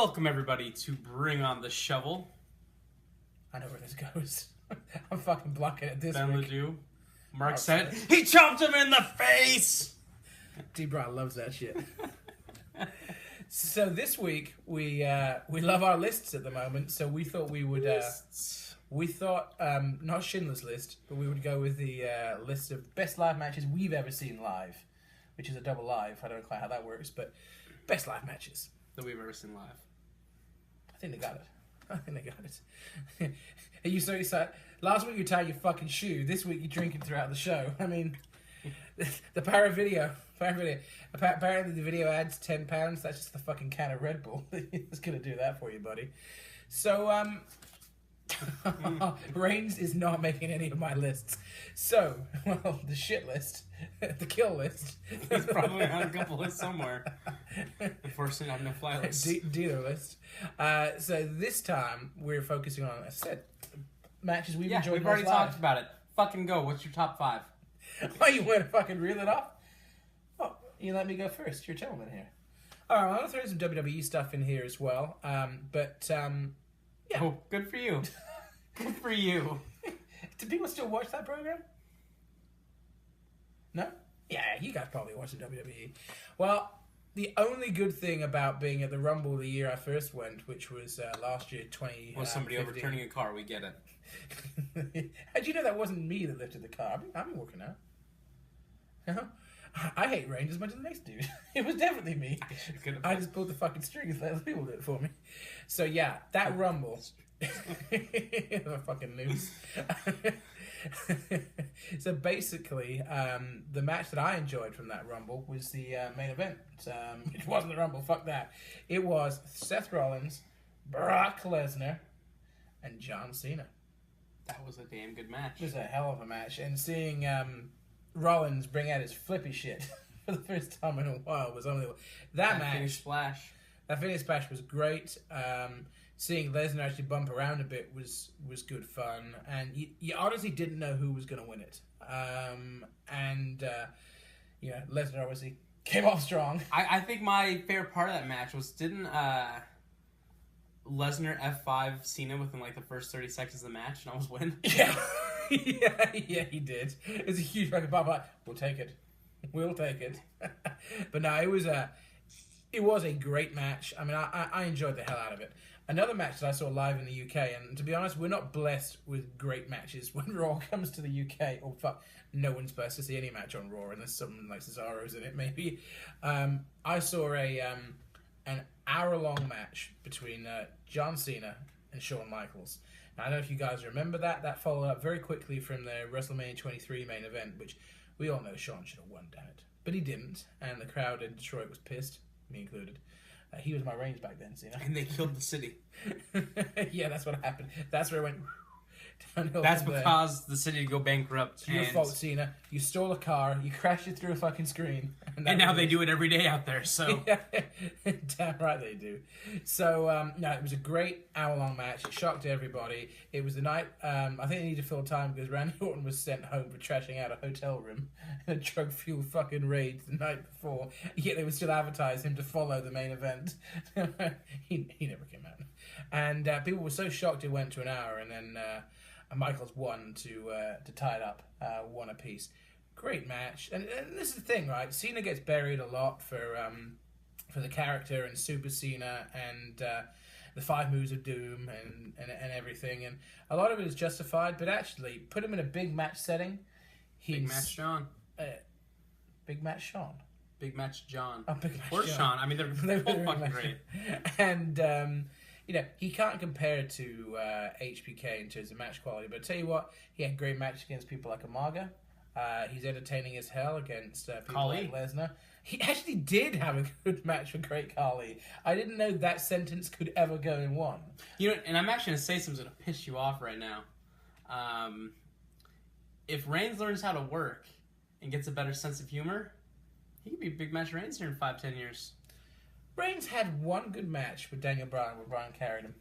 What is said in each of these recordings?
Welcome, everybody, to Bring on the Shovel. I know where this goes. I'm fucking blocking it this Ben week. Ledoux. Mark said, he chopped him in the face! D-Bra loves that shit. So this week, we love our lists at the moment, so we thought we would... not Schindler's List, but we would go with the list of best live matches we've ever seen live, which is a double live. I don't know quite how that works, but best live matches. That we've ever seen live. I think they got it. Are you so excited? Last week you tied your fucking shoe. This week you're drinking throughout the show. I mean, the Para video. Apparently the video adds £10. That's just the fucking can of Red Bull. It's going to do that for you, buddy. So, Reigns is not making any of my lists. So, well, the shit list, the kill list. He's probably on a couple lists somewhere. Unfortunately, I have no fly list. Dealer list. So this time we're focusing on, as I said, matches we've enjoyed. We've already talked about it. Fucking go. What's your top 5? Oh, you want to fucking reel it off? Oh, you let me go first. You're a gentleman here. All right, I'm going to throw some WWE stuff in here as well. Yeah. Oh, good for you. Good for you. Do people still watch that program? No? Yeah, you guys probably watch the WWE. Well, the only good thing about being at the Rumble the year I first went, which was last year, 2015. Was somebody overturning a car, we get it. How'd you know that wasn't me that lifted the car? I've been working out. I hate Reigns as much as the next dude. It was definitely me. I just pulled the fucking strings and let other people do it for me. So yeah, that Rumble. The fucking news. So basically, the match that I enjoyed from that Rumble was the main event. It wasn't the Rumble, fuck that. It was Seth Rollins, Brock Lesnar, and John Cena. That was a damn good match. It was a hell of a match. And seeing Rollins bring out his flippy shit for the first time in a while was only... That match... Finish splash. That finish splash was great. Seeing Lesnar actually bump around a bit was good fun, and you honestly didn't know who was going to win it. Lesnar obviously came off strong. I think my favorite part of that match was didn't Lesnar F5 Cena within like the first 30 seconds of the match and almost win? Yeah, yeah, he did. It was a huge fucking pop. Like, we'll take it. But no, it was a great match. I mean, I enjoyed the hell out of it. Another match that I saw live in the UK, and to be honest, we're not blessed with great matches when Raw comes to the UK. Oh, fuck, no one's blessed to see any match on Raw unless something like Cesaro's in it, maybe. I saw an hour-long match between John Cena and Shawn Michaels. Now, I don't know if you guys remember that. That followed up very quickly from the WrestleMania 23 main event, which we all know Shawn should have won, damn it. But he didn't, and the crowd in Detroit was pissed, me included. He was my Reigns back then, Cena. And they killed the city. Yeah, that's what happened. That's where it went downhill. That's what caused the city to go bankrupt. It's your fault, Cena. You stole a car, you crashed it through a fucking screen. And now they do it every day out there, so... Yeah, damn right they do. So, no, it was a great hour-long match. It shocked everybody. It was the night... I think they needed to fill time because Randy Orton was sent home for trashing out a hotel room in a drug-fueled fucking raid the night before. Yet they would still advertise him to follow the main event. He never came out. And people were so shocked it went to an hour, and then Michaels won to tie it up, one apiece. Great match, and this is the thing, right? Cena gets buried a lot for the character and Super Cena and the 5 moves of doom and everything, and a lot of it is justified. But actually, put him in a big match setting. Big Match John. Big Match Sean. Big Match John. Oh, Big Match or John. Sean. I mean, they're both fucking great. And he can't compare to HBK in terms of match quality. But I tell you what, he had great matches against people like Umaga. He's entertaining as hell against people Khali. like Lesnar. He actually did have a good match with Great Khali. I didn't know that sentence could ever go in one. You know, and I'm actually going to say something that's going to piss you off right now. If Reigns learns how to work and gets a better sense of humor, he could be Big Match Reigns here in 5-10 years. Reigns had one good match with Daniel Bryan where Bryan carried him.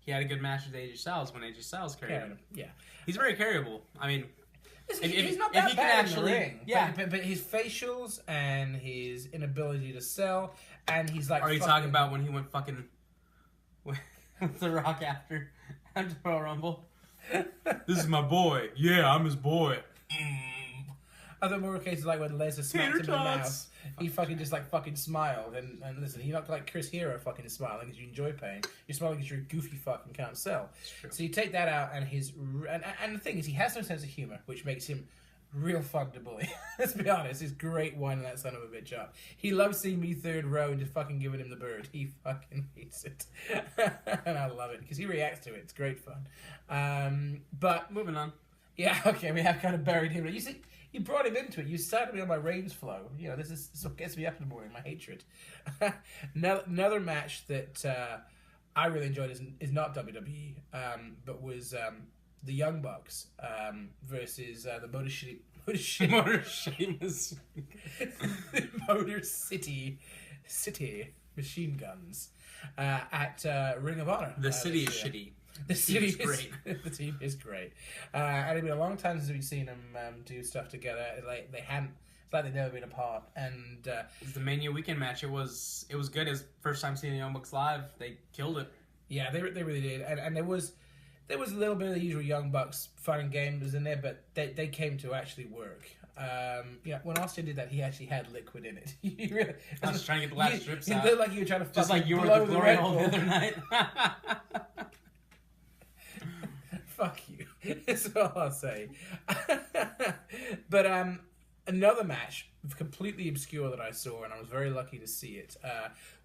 He had a good match with AJ Styles when AJ Styles carried him. Yeah. He's very carryable. I mean... He's not that bad in the ring. Yeah. But his facials and his inability to sell, and he's like... Are you talking about when he went fucking with The Rock after Royal Rumble. This is my boy. Yeah, I'm his boy. I thought more cases like when Lesnar smacked him in the mouth, he fucking just like fucking smiled. And listen, you're not like Chris Hero fucking smiling because you enjoy pain. You're smiling because you're a goofy fucking can't sell. So you take that out, and and the thing is, he has no sense of humor, which makes him real fun to bully. Let's be honest, he's great winding that son of a bitch up. He loves seeing me third row and just fucking giving him the bird. He fucking hates it. And I love it because he reacts to it. It's great fun. But moving on. Yeah, okay, we have kind of buried him. You see, you brought him into it. You started me on my Reigns flow. You know, this is what gets me up in the morning, my hatred. Another match that I really enjoyed is not WWE, but was the Young Bucks versus the Motor City Machine Guns at Ring of Honor. The city is shitty. The city is great. The team is great. And it's been a long time since we've seen them do stuff together. Like they hadn't. It's like they've never been apart. And it was the Mania weekend match. It was good. It was first time seeing the Young Bucks live. They killed it. Yeah, they really did. And there was a little bit of the usual Young Bucks fun and games in there, but they came to actually work. When Austin did that, he actually had liquid in it. Really, I was trying to get the last strips out. You looked like you were trying to just like you were the glory hole the other night. Fuck you. That's all I'll say. But another match, completely obscure that I saw, and I was very lucky to see it,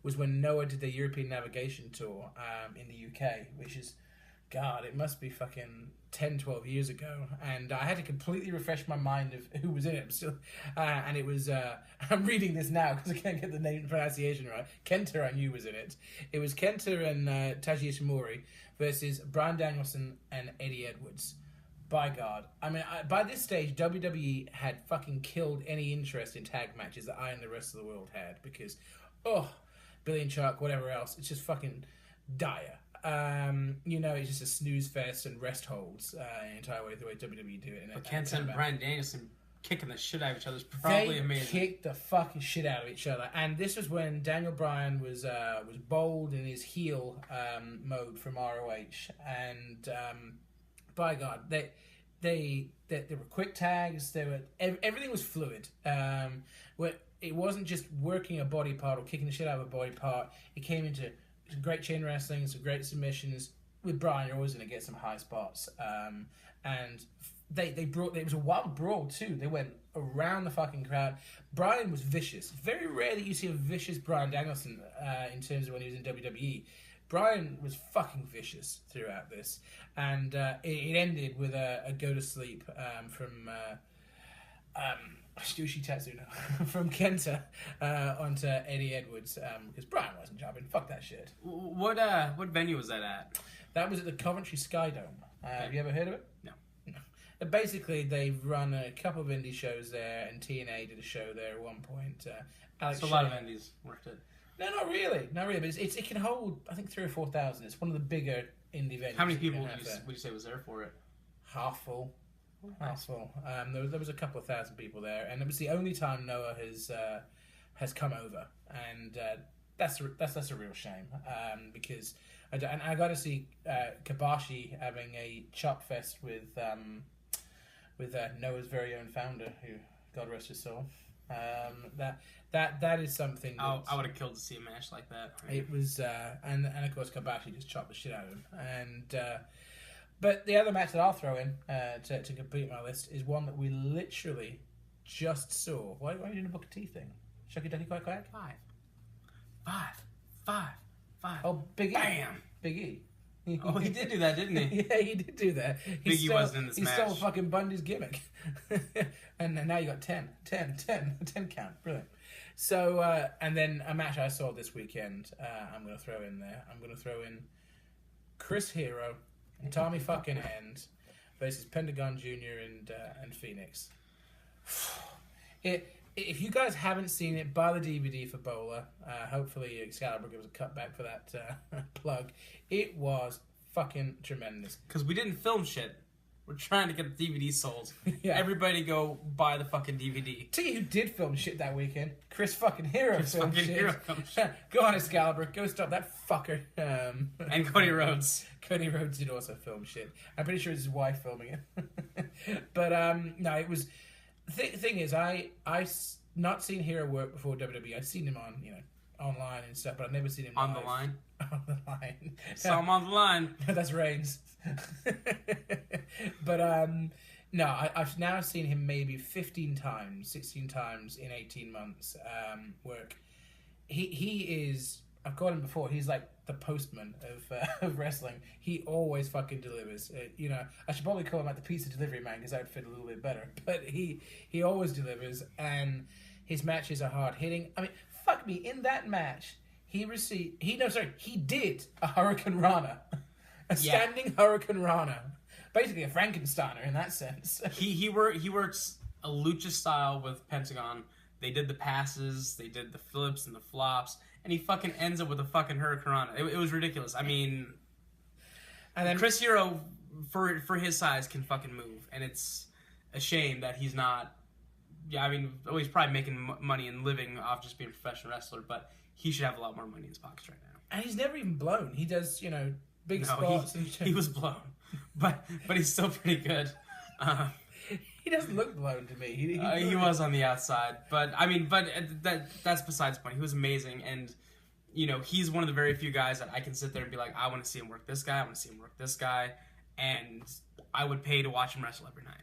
was when Noah did the European Navigation Tour in the UK, which is, God, it must be fucking 10, 12 years ago. And I had to completely refresh my mind of who was in it. Still, and it was, I'm reading this now because I can't get the name pronunciation right. Kenta, I knew was in it. It was Kenta and Taiji Ishimori versus Bryan Danielson and Eddie Edwards. By God. I mean, by this stage, WWE had fucking killed any interest in tag matches that I and the rest of the world had because, Billy and Chuck, whatever else, it's just fucking dire. It's just a snooze fest and rest holds the entire way, the way WWE do it. But Kenta and Bryan Danielson kicking the shit out of each other is probably amazing. They kicked the fucking shit out of each other. And this was when Daniel Bryan was bold in his heel mode from ROH. And by God, they were quick tags. Everything was fluid. It wasn't just working a body part or kicking the shit out of a body part. It came into some great chain wrestling, some great submissions. With Bryan, you're always going to get some high spots. And it was a wild brawl too. They went around the fucking crowd. Bryan was vicious. It's very rare that you see a vicious Bryan Danielson in terms of when he was in WWE. Bryan was fucking vicious throughout this. And it ended with a go to sleep from Stushi Tatsuna from Kenta onto Eddie Edwards because Bryan wasn't jumping. Fuck that shit. What venue was that at? That was at the Coventry Sky Dome. Have you ever heard of it? No. Basically, they've run a couple of indie shows there, and TNA did a show there at one point. Alex so a lot of indies worked it. No, not really. But it can hold, I think, 3,000 or 4,000. It's one of the bigger indie venues. How many people would you say was there for it? Half full. Half full. There was a couple of thousand people there, and it was the only time Noah has come over, and that's a real shame because I got to see Kabashi having a chop fest with Noah's very own founder, who God rest his soul. That is something. I would have killed to see a match like that. It was, and of course Kabashi just chopped the shit out of him. And but the other match that I'll throw in to complete my list is one that we literally just saw. Why are you doing a Booker T thing? Shucky Ducky Quack Quack? Five. Oh, Big E. Bam! Big E. Oh, he did do that, didn't he? Yeah, he did do that. Big E wasn't in this match. He stole fucking Bundy's gimmick. And now you got 10 count. Brilliant. So, and then a match I saw this weekend, I'm going to throw in there. I'm going to throw in Chris Hero and Tommy fucking End versus Pentagon Jr. and Phoenix. If you guys haven't seen it, buy the DVD for Bowler. Hopefully Excalibur gives a cutback for that plug. It was fucking tremendous. Because we didn't film shit. We're trying to get the DVD sold. Yeah. Everybody go buy the fucking DVD. Tell you who did film shit that weekend. Chris fucking Hero filmed shit. Hero filmed shit. Go on, Excalibur. Go stop that fucker. And Cody Rhodes. Cody Rhodes did also film shit. I'm pretty sure it's his wife filming it. But no, it was... Thing is, I not seen Hero work before WWE. I'd seen him on, online and stuff, but I've never seen him On live. the line? On the line. Saw him on the line. That's Reigns. But no, I've now seen him maybe 15 times, 16 times in 18 months work. He is, I've called him before, he's like the postman of wrestling. He always fucking delivers. I should probably call him like the pizza delivery man because that would fit a little bit better. But he always delivers, and his matches are hard hitting. I mean, fuck me, in that match, he did a Hurricane Rana. A standing Hurricane Rana. Basically a Frankensteiner in that sense. He works a lucha style with Pentagon. They did the passes, they did the flips and the flops, and he fucking ends up with a fucking Hurricane Rana. It was ridiculous. I mean, and then Chris Hero, for his size, can fucking move, and it's a shame that he's not. Yeah, I mean, he's probably making money and living off just being a professional wrestler, but he should have a lot more money in his pockets right now. And he's never even blown. He does, big spots. He was blown, but he's still pretty good. He doesn't look blown to me. He was on the outside, but I mean, that's besides the point. He was amazing, and he's one of the very few guys that I can sit there and be like, I want to see him work this guy. I want to see him work this guy, and I would pay to watch him wrestle every night.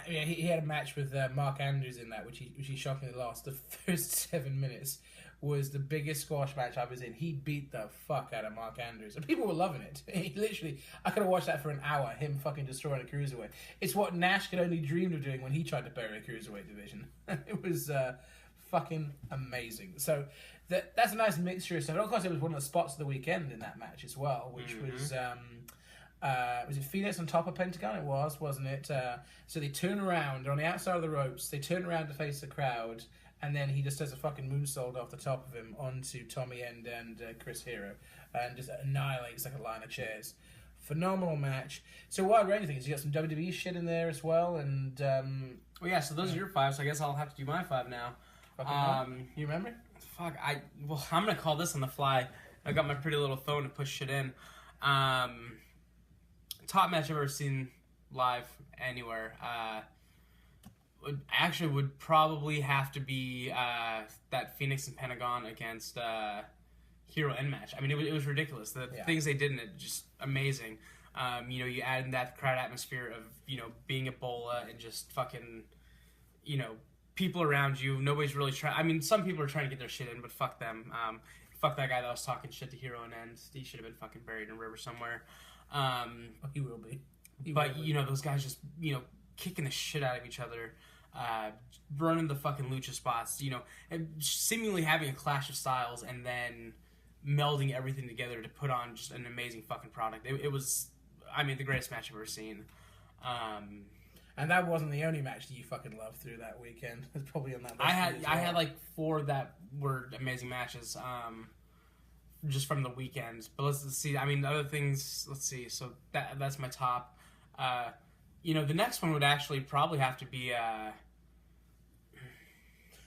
He had a match with Mark Andrews in that, which he shockingly lost. The first 7 minutes was the biggest squash match I was in. He beat the fuck out of Mark Andrews. And people were loving it. He literally, I could have watched that for an hour, him fucking destroying a cruiserweight. It's what Nash could only dreamed of doing when he tried to bury a cruiserweight division. It was fucking amazing. So that's a nice mixture of stuff. And of course, it was one of the spots of the weekend in that match as well, which was it Phoenix on top of Pentagon? It was, wasn't it? So they turn around, they're on the outside of the ropes, they turn around to face the crowd, and then he just does a fucking moonsault off the top of him onto Tommy End and Chris Hero, and just annihilates like a line of chairs. Phenomenal match. So wide range of things. You got some WWE shit in there as well, and well, yeah. So those are your five. So I guess I'll have to do my five now. You remember? Fuck. I'm gonna call this on the fly. I got my pretty little phone to push shit in. Top match I've ever seen live anywhere. Would probably have to be that Phoenix and Pentagon against Hero End match. I mean, it was ridiculous. The things they did in it, just amazing. You add in that crowd atmosphere of, being Ebola and just fucking, people around you. Nobody's really trying. I mean, some people are trying to get their shit in, but fuck them. Fuck that guy that was talking shit to Hero and End. He should have been fucking buried in a river somewhere. He will be. Those guys just, kicking the shit out of each other. Running the fucking lucha spots, and seemingly having a clash of styles and then melding everything together to put on just an amazing fucking product. It was, the greatest match I've ever seen. And that wasn't the only match that you fucking loved through that weekend. It's probably on that list. I had like 4 that were amazing matches, just from the weekend. But let's see. Other things. Let's see. So that's my top. The next one would actually probably have to be.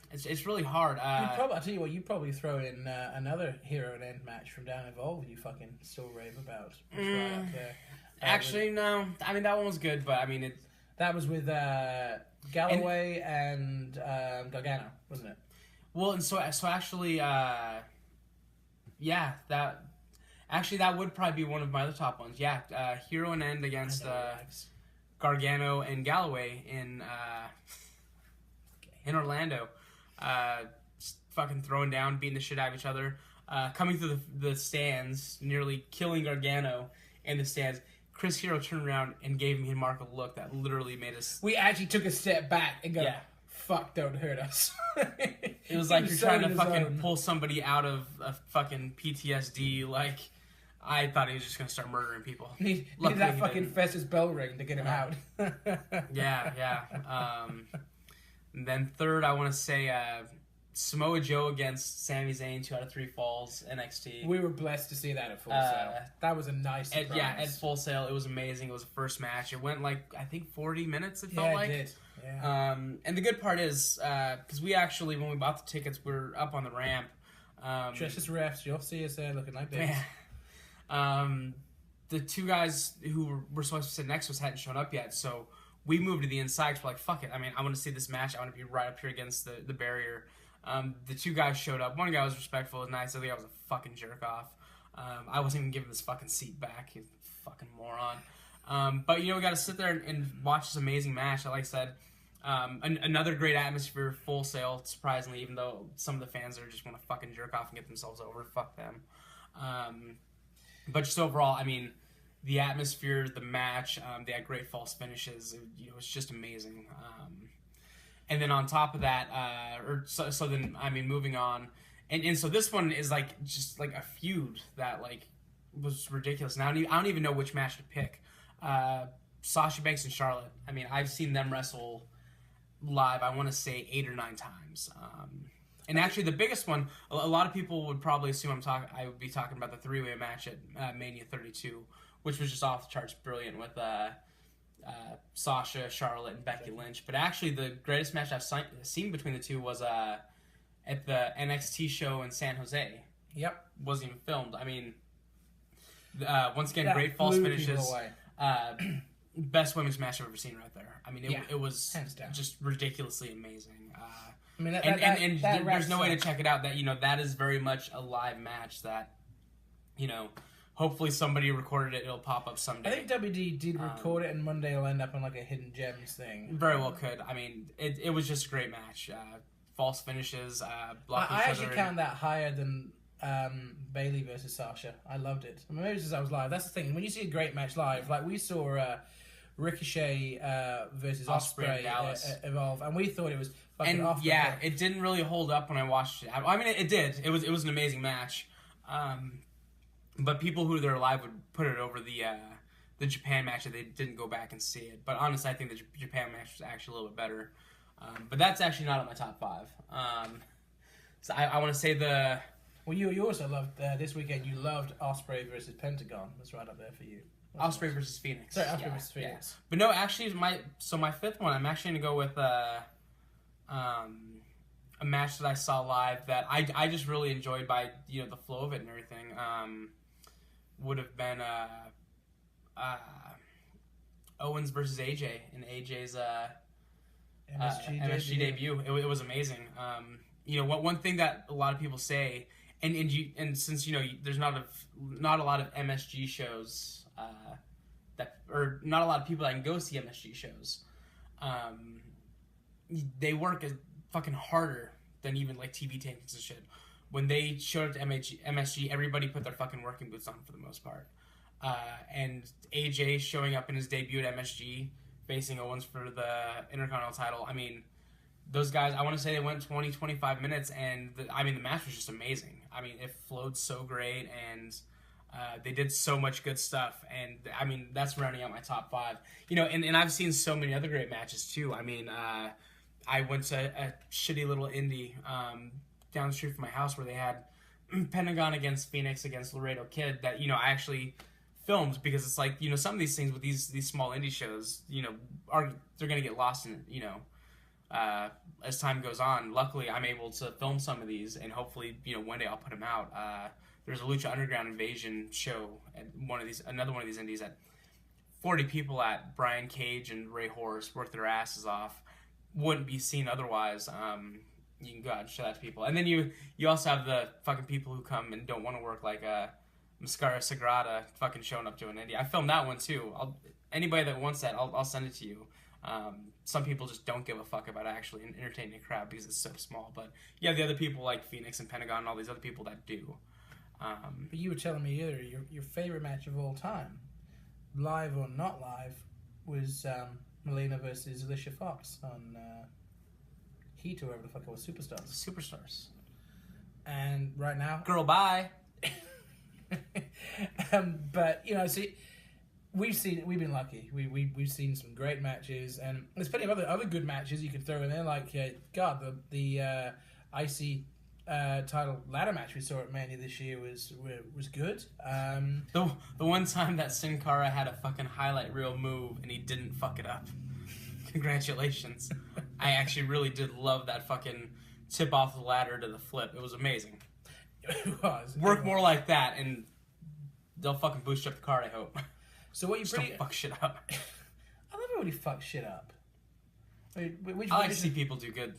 It's really hard. I'll tell you what. You probably throw in another Hero and End match from Down Evolve. You fucking still rave about. Right up there. Actually, no. That one was good, but that was with Galloway and Gargano, wasn't it? Well, and so actually, that would probably be one of my other top ones. Yeah, Hero and End against Gargano and Galloway in Orlando. Just fucking throwing down, beating the shit out of each other. Coming through the stands, nearly killing Gargano in the stands. Chris Hero turned around and gave me a remarkable look that literally made us... We actually took a step back and go, fuck, don't hurt us. It was like you're trying to fucking pull somebody out of a fucking PTSD, like... I thought he was just going to start murdering people. Need that fucking Festus bell ring to get him out. Yeah. And then third, I want to say Samoa Joe against Sami Zayn, 2 out of 3 falls, NXT. We were blessed to see that at Full Sail. That was a nice surprise. At Full Sail, it was amazing. It was the first match. It went I think 40 minutes, it felt like. Yeah, it did. Yeah. And the good part is, because we actually, when we bought the tickets, we were up on the ramp. Just as refs, you'll see us there looking like this. The 2 guys who were supposed to sit next to us hadn't shown up yet, so we moved to the inside because we're like, fuck it. I mean, I want to see this match. I want to be right up here against the barrier. The 2 guys showed up. One guy was respectful, was nice. The other guy was a fucking jerk off. I wasn't even giving this fucking seat back. He's a fucking moron. But, we got to sit there and watch this amazing match. Like I said, another great atmosphere, Full Sail, surprisingly, even though some of the fans are just want to fucking jerk off and get themselves over. Fuck them. But just overall, I mean, the atmosphere, the match, they had great false finishes. It was just amazing. And then on top of that, moving on, and so this one is just a feud that was ridiculous. Now I don't even know which match to pick. Sasha Banks and Charlotte. I mean, I've seen them wrestle live, I want to say 8 or 9 times. And actually, the biggest one, a lot of people would probably assume I would be talking about the 3-way match at Mania 32, which was just off the charts brilliant with Sasha, Charlotte, and Becky Lynch. But actually, the greatest match I've seen between the 2 was at the NXT show in San Jose. Yep. Wasn't even filmed. I mean, once again, great false finishes. Best women's match I've ever seen right there. I mean, it was just ridiculously amazing. I mean, there's no way to check it out. That that is very much a live match that, hopefully somebody recorded it. It'll pop up someday. I think WD did record it, and Monday will end up on a hidden gems thing. Very well could. I mean, it was just a great match. False finishes, I actually count that higher than Bayley versus Sasha. I loved it. I mean, maybe since I was live. That's the thing. When you see a great match live, we saw Ricochet versus Ospreay evolve, and we thought it was fucking off. Yeah, it didn't really hold up when I watched it. I mean, it did. It was an amazing match. But people who are live would put it over the Japan match if they didn't go back and see it. But honestly, I think the Japan match was actually a little bit better. But that's actually not in my top 5. So I want to say Well, you also loved this weekend. You loved Ospreay versus Pentagon. That's right up there for you. Ospreay versus Phoenix. Sorry, Ospreay versus Phoenix. Yeah. But no, actually, my 5th one, I'm actually going to go with a match that I saw live that I just really enjoyed by the flow of it and everything. Would have been Owens versus AJ in AJ's MSG debut. It was amazing. One thing that a lot of people say, and since there's not a lot of MSG shows or not a lot of people that can go see MSG shows. They work as fucking harder than even TV tapings and shit. When they showed up to MSG, everybody put their fucking working boots on for the most part. And AJ showing up in his debut at MSG, facing Owens for the Intercontinental title. I mean, those guys, I want to say they went 20, 25 minutes, and the match was just amazing. I mean, it flowed so great, and they did so much good stuff. And, I mean, that's rounding out my top 5. And I've seen so many other great matches, too. I mean, I went to a shitty little indie down the street from my house where they had Pentagon against Phoenix against Laredo Kid that, I actually filmed because it's some of these things with these small indie shows, they're going to get lost in, as time goes on. Luckily, I'm able to film some of these, and hopefully, one day I'll put them out. There's a Lucha Underground Invasion show at another one of these indies that 40 people at Brian Cage and Ray Horse worked their asses off. Wouldn't be seen otherwise. You can go out and show that to people. And then you also have the fucking people who come and don't want to work, like Mascara Sagrada fucking showing up to an indie. I filmed that one too. Anybody that wants that, I'll send it to you. Some people just don't give a fuck about actually entertaining a crowd because it's so small. But yeah, the other people like Phoenix and Pentagon and all these other people that do. But you were telling me earlier your favorite match of all time, live or not live, was Melina versus Alicia Fox on Heat or whatever the fuck it was, Superstars. And right now, girl, bye. But see, we've been lucky. We've seen some great matches, and there's plenty of other good matches you could throw in there. Like, the IC title ladder match we saw at Mania this year was good. The one time that Sin Cara had a fucking highlight reel move and he didn't fuck it up. Congratulations. I actually really did love that fucking tip off the ladder to the flip. It was amazing. It was. Work more like that and they'll fucking boost you up the card, I hope. So what you Just don't fuck shit up. I love it when you fuck shit up. Which I like to see people do good,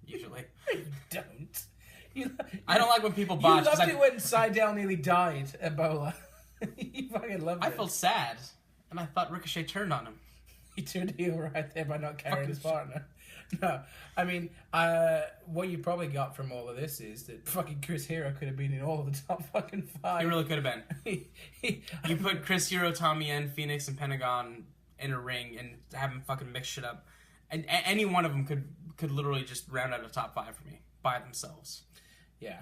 usually. You don't. I don't like when people botch. You loved it when Seidel nearly died at Ebola. You fucking loved it. I felt sad, and I thought Ricochet turned on him. He turned heel right there by not carrying his partner. No, I mean, what you probably got from all of this is that fucking Chris Hero could have been in all of the top fucking 5. He really could have been. You put Chris Hero, Tommy End, Phoenix, and Pentagon in a ring and have them fucking mix shit up, and any one of them could literally just round out a top 5 for me by themselves. Yeah,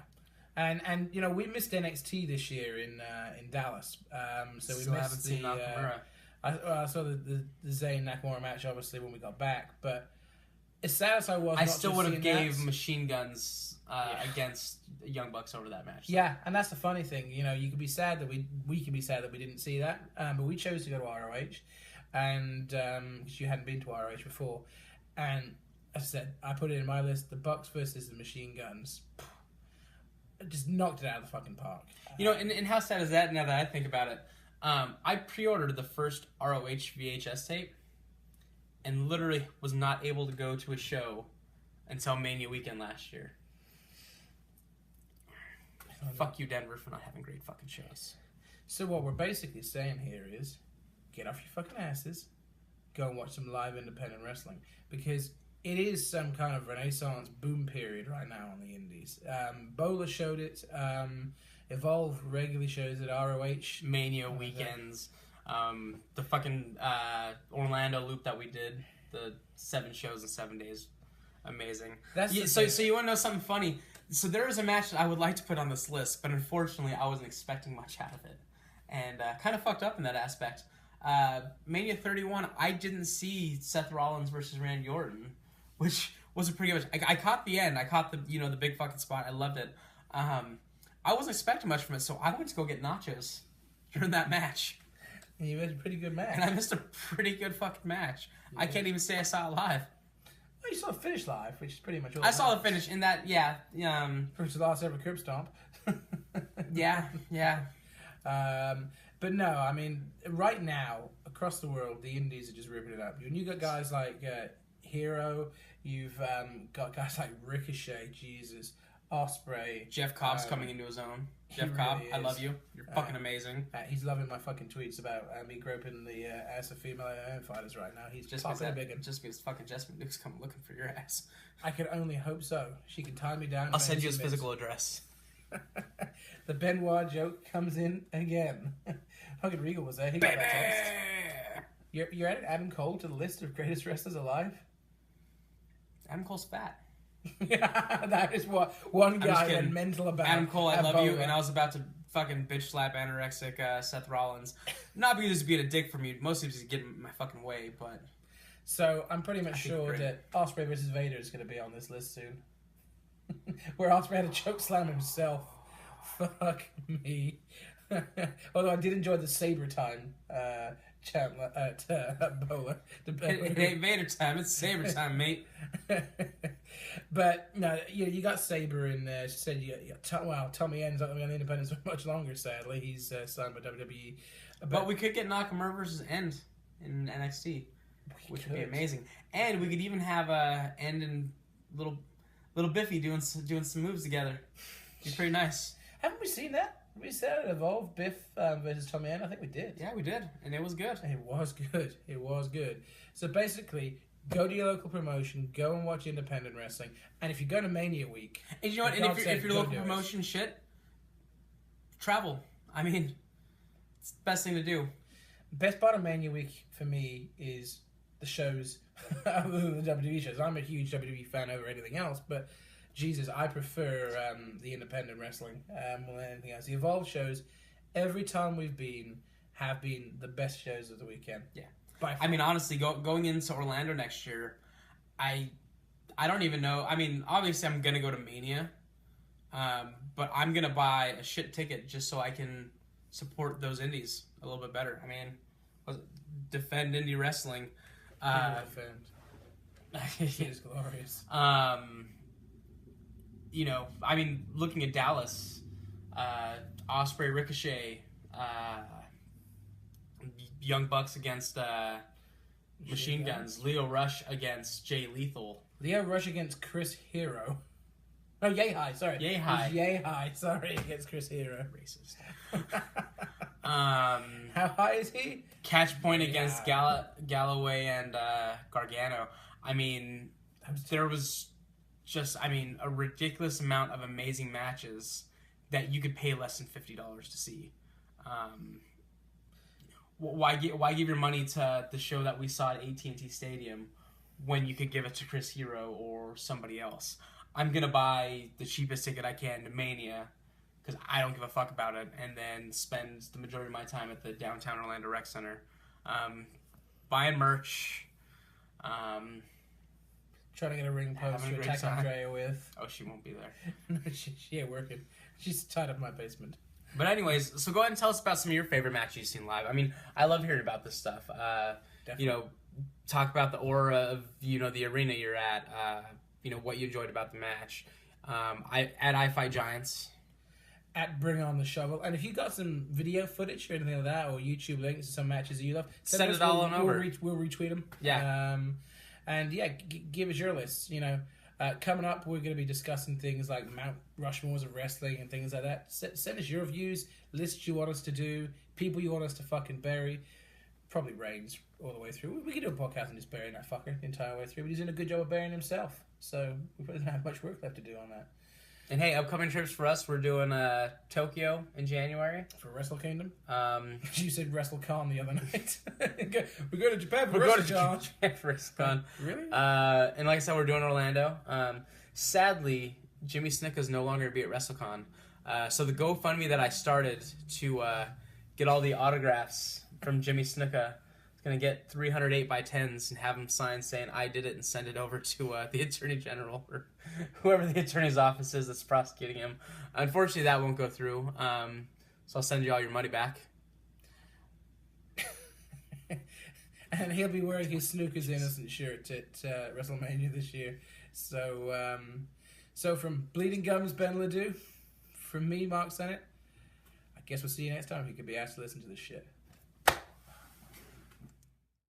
and you know we missed NXT this year in Dallas, so we Still missed haven't seen Nakamura. I saw the Zayn Nakamura match obviously when we got back, but as sad as I was, I still would have gave machine guns against Young Bucks over that match. Yeah, and that's the funny thing. You know, you could be sad that we could be sad that we didn't see that, but we chose to go to ROH, and because you hadn't been to ROH before, and as I said, I put it in my list: the Bucks versus the Machine Guns. Just knocked it out of the fucking park. You know, and how sad is that now that I think about it? I pre-ordered the first ROH VHS tape and literally was not able to go to a show until Mania weekend last year. Fuck you, Denver, for not having great fucking shows. So what we're basically saying here is, get off your fucking asses, go and watch some live independent wrestling. Because it is some kind of renaissance boom period right now on the indies. Bola showed it. Evolve regularly shows it. ROH. Mania weekends. The fucking Orlando loop that we did. The 7 shows in 7 days. Amazing. So you want to know something funny? So there is a match that I would like to put on this list, but unfortunately I wasn't expecting much out of it. And kind of fucked up in that aspect. Mania 31, I didn't see Seth Rollins versus Randy Orton, which was a pretty good match. I caught the end. I caught the the big fucking spot. I loved it. I wasn't expecting much from it, so I went to go get nachos during that match. And you missed a pretty good match. And I missed a pretty good fucking match. Yeah. I can't even say I saw it live. Well, you saw the finish live, which is pretty much all I saw the finish in that, First to last ever curb stomp. yeah. But no, I mean, right now, across the world, the indies are just ripping it up. And you got guys like Hero, you've got guys like Ricochet, Jesus, Ospreay. Jeff Cobb's coming into his own. Jeff Cobb, really I love you. You're fucking amazing. He's loving my fucking tweets about me groping the ass of female MMA fighters right now. He's just because fucking Jessica Duke's come looking for your ass. I can only hope so. She can tie me down. I'll send you his physical address. The Benoit joke comes in again. Fucking Regal was there. He got that text. You're adding Adam Cole to the list of greatest wrestlers alive? Adam Cole's fat. Yeah, that is what one guy went mental about. Adam Cole, I love you, and I was about to fucking bitch slap anorexic Seth Rollins. Not because he's being a dick for me, mostly because he's getting my fucking way, but... So, I'm pretty much sure that Ospreay versus Vader is going to be on this list soon. Where Ospreay had to choke slam himself. Fuck me. Although I did enjoy the saber time chant at Bola. It ain't Vader time, it's saber time, mate. But no, you got Saber in there. She said you got Tommy End's not going to be on the Independence for much longer. Sadly, he's signed by WWE. But we could get Nakamura versus End in NXT, which would be amazing. And we could even have End and little Biffy doing some moves together. It'd be pretty nice. Haven't we seen that? We said it Evolve Biff versus Tommy End. I think we did. Yeah, we did, and it was good. It was good. So basically, go to your local promotion, go and watch independent wrestling, and if you go to Mania Week, and you know what? And if your local promotion shit, travel. I mean, it's the best thing to do. Best part of Mania Week for me is the shows other than the WWE shows. I'm a huge WWE fan over anything else, but Jesus, I prefer the independent wrestling more than anything else. The Evolve shows, every time we've been, have been the best shows of the weekend. Yeah. I mean, honestly, going into Orlando next year, I I don't even know. I mean, obviously I'm gonna go to Mania, but I'm gonna buy a shit ticket just so I can support those indies a little bit better. I mean, defend indie wrestling. Defend. It is glorious. You know, I mean, looking at Dallas, Ospreay, Ricochet, Young Bucks against Machine Guns, Leo Rush against Jay Lethal. Leo Rush against Chris Hero. No, Yehai, sorry. Yehai, sorry, against Chris Hero. Racist. How high is he? Catch Point against Galloway and Gargano. I mean, there was just, a ridiculous amount of amazing matches that you could pay less than $50 to see. Why give your money to the show that we saw at AT&T Stadium when you could give it to Chris Hero or somebody else? I'm going to buy the cheapest ticket I can to Mania because I don't give a fuck about it, and then spend the majority of my time at the downtown Orlando Rec Center buying merch. Trying to get a ring post to attack Andrea with. Oh, she won't be there. No, she ain't working. She's tied up in my basement. But anyways, so go ahead and tell us about some of your favorite matches you've seen live. I mean, I love hearing about this stuff. You know, talk about the aura of, you know, the arena you're at. You know, what you enjoyed about the match. At I Fight Giants. At Bring On the Shovel. And if you got some video footage or anything like that, or YouTube links to some matches that you love, send it all on over. We'll retweet them. Yeah. And yeah, give us your list. You know, coming up, we're going to be discussing things like Mount Rushmores of wrestling and things like that. Send us your views, lists you want us to do, people you want us to fucking bury. Probably Reigns all the way through. We could do a podcast and just burying that fucker the entire way through, but he's doing a good job of burying himself. So we probably don't have much work left to do on that. And hey, upcoming trips for us, we're doing Tokyo in January. For Wrestle Kingdom? You said WrestleCon the other night. We're going to Japan for WrestleCon. Really? And like I said, we're doing Orlando. Sadly, Jimmy Snuka's no longer going to be at WrestleCon. So the GoFundMe that I started to get all the autographs from Jimmy Snuka is going to get 308 by 10s and have him sign saying I did it and send it over to the Attorney General or whoever the attorney's office is that's prosecuting him. Unfortunately, that won't go through. So I'll send you all your money back. And he'll be wearing his Snuka's Innocent shirt at WrestleMania this year. So, so from Bleeding Gums, Ben Ledoux, from me, Mark Sennett, I guess we'll see you next time if you could be asked to listen to this shit.